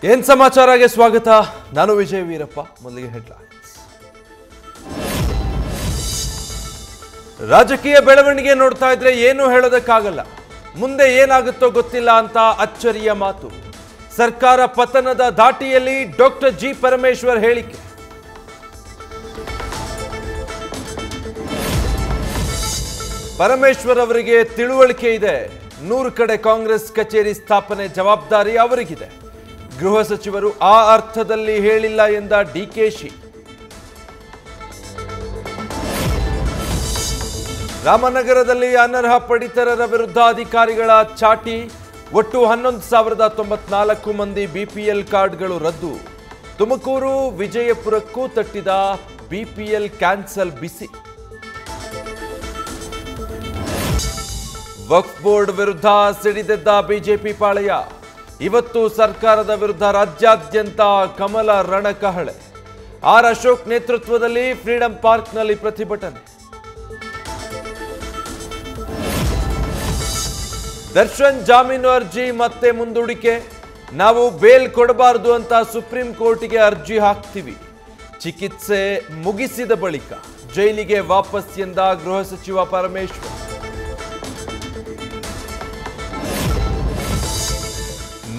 ಏನ್ ಸಮಾಚಾರಕ್ಕೆ ಸ್ವಾಗತ. ನಾನು ವಿಜಯ್ ವೀರಪ್ಪ. ಮೊದಲಿಗೆ ಹೆಡ್ಲೈನ್ಸ್. ರಾಜಕೀಯ ಬೆಳವಣಿಗೆ ನೋಡ್ತಾ ಇದ್ರೆ ಏನು ಹೇಳೋದಕ್ಕಾಗಲ್ಲ. ಮುಂದೆ ಏನಾಗುತ್ತೋ ಗೊತ್ತಿಲ್ಲ ಅಂತ ಅಚ್ಚರಿಯ ಮಾತು. ಸರ್ಕಾರ ಪತನದ ದಾಟಿಯಲ್ಲಿ ಡಾಕ್ಟರ್ ಜಿ ಪರಮೇಶ್ವರ್ ಹೇಳಿಕೆ. ಪರಮೇಶ್ವರ್ ಅವರಿಗೆ ತಿಳುವಳಿಕೆ ಇದೆ. 100 ಕಡೆ ಕಾಂಗ್ರೆಸ್ ಕಚೇರಿ ಸ್ಥಾಪನೆ ಜವಾಬ್ದಾರಿ ಅವರಿಗಿದೆ. ಗೃಹ ಸಚಿವರು ಆ ಅರ್ಥದಲ್ಲಿ ಹೇಳಿಲ್ಲ ಎಂದ ಡಿಕೆಶಿ. ರಾಮನಗರದಲ್ಲಿ ಅನರ್ಹ ಪಡಿತರರ ವಿರುದ್ಧ ಅಧಿಕಾರಿಗಳ ಚಾಟಿ. ಒಟ್ಟು 11,094 ಮಂದಿ ಬಿಪಿಎಲ್ ಕಾರ್ಡ್ಗಳು ರದ್ದು. ತುಮಕೂರು ವಿಜಯಪುರಕ್ಕೂ ತಟ್ಟಿದ ಬಿಪಿಎಲ್ ಕ್ಯಾನ್ಸಲ್ ಬಿಸಿ. ವಕ್ಫ್ ಬೋರ್ಡ್ ವಿರುದ್ಧ ಸಿಡಿದೆದ್ದ ಬಿಜೆಪಿ ಪಾಳೆಯ. ಇವತ್ತು ಸರ್ಕಾರದ ವಿರುದ್ಧ ರಾಜ್ಯಾದ್ಯಂತ ಕಮಲ ರಣಕಹಳೆ. ಆರ್ ಅಶೋಕ್ ನೇತೃತ್ವದಲ್ಲಿ ಫ್ರೀಡಂ ಪಾರ್ಕ್ನಲ್ಲಿ ಪ್ರತಿಭಟನೆ. ದರ್ಶನ್ ಜಾಮೀನು ಅರ್ಜಿ ಮತ್ತೆ ಮುಂದೂಡಿಕೆ. ನಾವು ಬೇಲ್ ಕೊಡಬಾರದು ಅಂತ ಸುಪ್ರೀಂ ಕೋರ್ಟ್ಗೆ ಅರ್ಜಿ ಹಾಕ್ತೀವಿ. ಚಿಕಿತ್ಸೆ ಮುಗಿಸಿದ ಬಳಿಕ ಜೈಲಿಗೆ ವಾಪಸ್ ಎಂದ ಗೃಹ ಸಚಿವ ಪರಮೇಶ್ವರ್.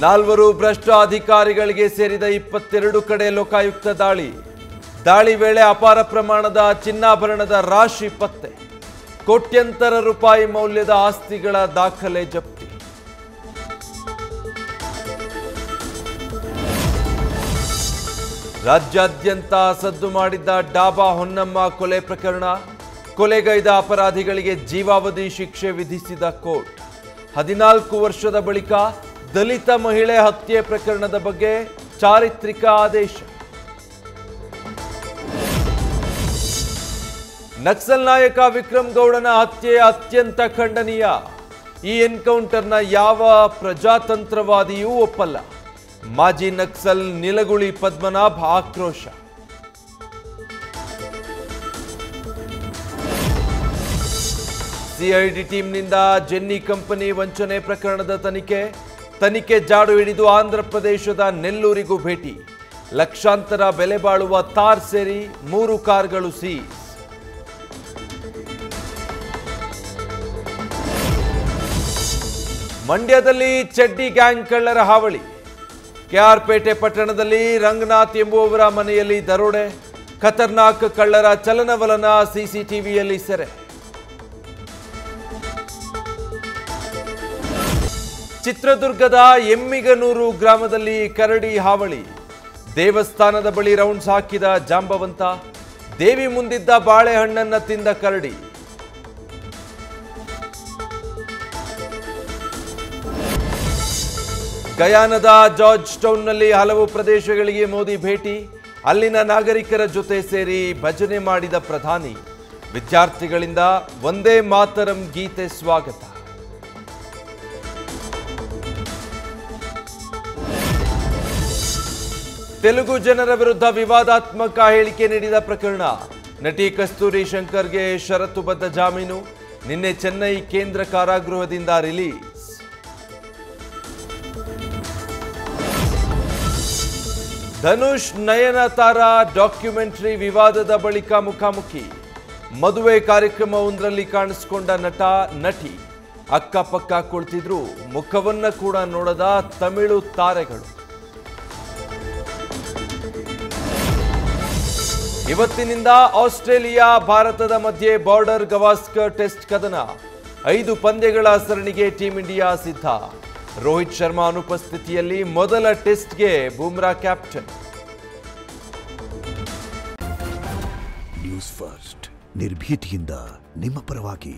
ನಾಲ್ವರು ಭ್ರಷ್ಟ ಅಧಿಕಾರಿಗಳಿಗೆ ಸೇರಿದ 22 ಕಡೆ ಲೋಕಾಯುಕ್ತ ದಾಳಿ ವೇಳೆ ಅಪಾರ ಪ್ರಮಾಣದ ಚಿನ್ನಾಭರಣದ ರಾಶಿ ಪತ್ತೆ. ಕೋಟ್ಯಂತರ ರೂಪಾಯಿ ಮೌಲ್ಯದ ಆಸ್ತಿಗಳ ದಾಖಲೆ ಜಪ್ತಿ. ರಾಜ್ಯಾದ್ಯಂತ ಸದ್ದು ಮಾಡಿದ್ದ ಡಾಬಾ ಹೊನ್ನಮ್ಮ ಕೊಲೆ ಪ್ರಕರಣ. ಕೊಲೆಗೈದ ಅಪರಾಧಿಗಳಿಗೆ ಜೀವಾವಧಿ ಶಿಕ್ಷೆ ವಿಧಿಸಿದ ಕೋರ್ಟ್. 14 ವರ್ಷದ ಬಳಿಕ ದಲಿತ ಮಹಿಳೆ ಹತ್ಯೆ ಪ್ರಕರಣದ ಬಗ್ಗೆ ಚಾರಿತ್ರಿಕ ಆದೇಶ. ನಕ್ಸಲ್ ನಾಯಕ ವಿಕ್ರಮ್ ಗೌಡನ ಹತ್ಯೆ ಅತ್ಯಂತ ಖಂಡನೀಯ. ಈ ಎನ್ಕೌಂಟರ್ನ ಯಾವ ಪ್ರಜಾತಂತ್ರವಾದಿಯೂ ಒಪ್ಪಲ್ಲ. ಮಾಜಿ ನಕ್ಸಲ್ ನಿಲಗುಳಿ ಪದ್ಮನಾಭ ಆಕ್ರೋಶ. ಸಿಐಡಿ ಟೀಮ್ನಿಂದ ಜೆನ್ನಿ ಕಂಪನಿ ವಂಚನೆ ಪ್ರಕರಣದ ತನಿಖೆ ಜಾಡು ಹಿಡಿದು ಆಂಧ್ರಪ್ರದೇಶದ ನೆಲ್ಲೂರಿಗೂ ಭೇಟಿ. ಲಕ್ಷಾಂತರ ಬೆಲೆ ಬಾಳುವ ತಾರ್ ಸೇರಿ 3 ಕಾರ್ಗಳು ಸೀಸ್. ಮಂಡ್ಯದಲ್ಲಿ ಚಡ್ಡಿ ಗ್ಯಾಂಗ್ ಕಳ್ಳರ ಹಾವಳಿ. ಕೆಆರ್ಪೇಟೆ ಪಟ್ಟಣದಲ್ಲಿ ರಂಗನಾಥ್ ಎಂಬುವವರ ಮನೆಯಲ್ಲಿ ದರೋಡೆ. ಖತರ್ನಾಕ್ ಕಳ್ಳರ ಚಲನವಲನ ಸಿಸಿಟಿವಿಯಲ್ಲಿ ಸೆರೆ. ಚಿತ್ರದುರ್ಗದ ಎಮ್ಮಿಗನೂರು ಗ್ರಾಮದಲ್ಲಿ ಕರಡಿ ಹಾವಳಿ. ದೇವಸ್ಥಾನದ ಬಳಿ ರೌಂಡ್ಸ್ ಹಾಕಿದ ಜಾಂಬವಂತ. ದೇವಿ ಮುಂದಿದ್ದ ಬಾಳೆಹಣ್ಣನ್ನ ತಿಂದ ಕರಡಿ. ಗಯಾನದ ಜಾರ್ಜ್ ಟೌನ್ನಲ್ಲಿ ಹಲವು ಪ್ರದೇಶಗಳಿಗೆ ಮೋದಿ ಭೇಟಿ. ಅಲ್ಲಿನ ನಾಗರಿಕರ ಜೊತೆ ಸೇರಿ ಭಜನೆ ಮಾಡಿದ ಪ್ರಧಾನಿ. ವಿದ್ಯಾರ್ಥಿಗಳಿಂದ ವಂದೇ ಮಾತರಂ ಗೀತೆ ಸ್ವಾಗತ. ತೆಲುಗು ಜನರ ವಿರುದ್ಧ ವಿವಾದಾತ್ಮಕ ಹೇಳಿಕೆ ನೀಡಿದ ಪ್ರಕರಣ. ನಟಿ ಕಸ್ತೂರಿ ಶಂಕರ್ಗೆ ಷರತ್ತುಬದ್ಧ ಜಾಮೀನು. ನಿನ್ನೆ ಚೆನ್ನೈ ಕೇಂದ್ರ ಕಾರಾಗೃಹದಿಂದ ರಿಲೀಸ್. ಧನುಷ್ ನಯನತಾರಾ ಡಾಕ್ಯುಮೆಂಟರಿ ವಿವಾದದ ಬಳಿಕ ಮುಖಾಮುಖಿ. ಮದುವೆ ಕಾರ್ಯಕ್ರಮವೊಂದರಲ್ಲಿ ಕಾಣಿಸಿಕೊಂಡ ನಟಿ ಅಕ್ಕಪಕ್ಕ ಕುಳಿತಿದ್ರು ಮುಖವನ್ನ ಕೂಡ ನೋಡದ ತಮಿಳು ತಾರೆಗಳು. ಇವತ್ತಿನಿಂದ ಆಸ್ಟ್ರೇಲಿಯಾ ಭಾರತದ ಮಧ್ಯೆ ಬಾರ್ಡರ್ ಗವಾಸ್ಕರ್ ಟೆಸ್ಟ್ ಕದನ. 5 ಪಂದ್ಯಗಳ ಸರಣಿಗೆ ಟೀಂ ಇಂಡಿಯಾ ಸಿದ್ಧ. ರೋಹಿತ್ ಶರ್ಮಾ ಅನುಪಸ್ಥಿತಿಯಲ್ಲಿ ಮೊದಲ ಟೆಸ್ಟ್ಗೆ ಬೂಮ್ರಾ ಕ್ಯಾಪ್ಟನ್. ನ್ಯೂಸ್ ಫಸ್ಟ್ ನಿರ್ಭೀತಿಯಿಂದ ನಿಮ್ಮ ಪರವಾಗಿ.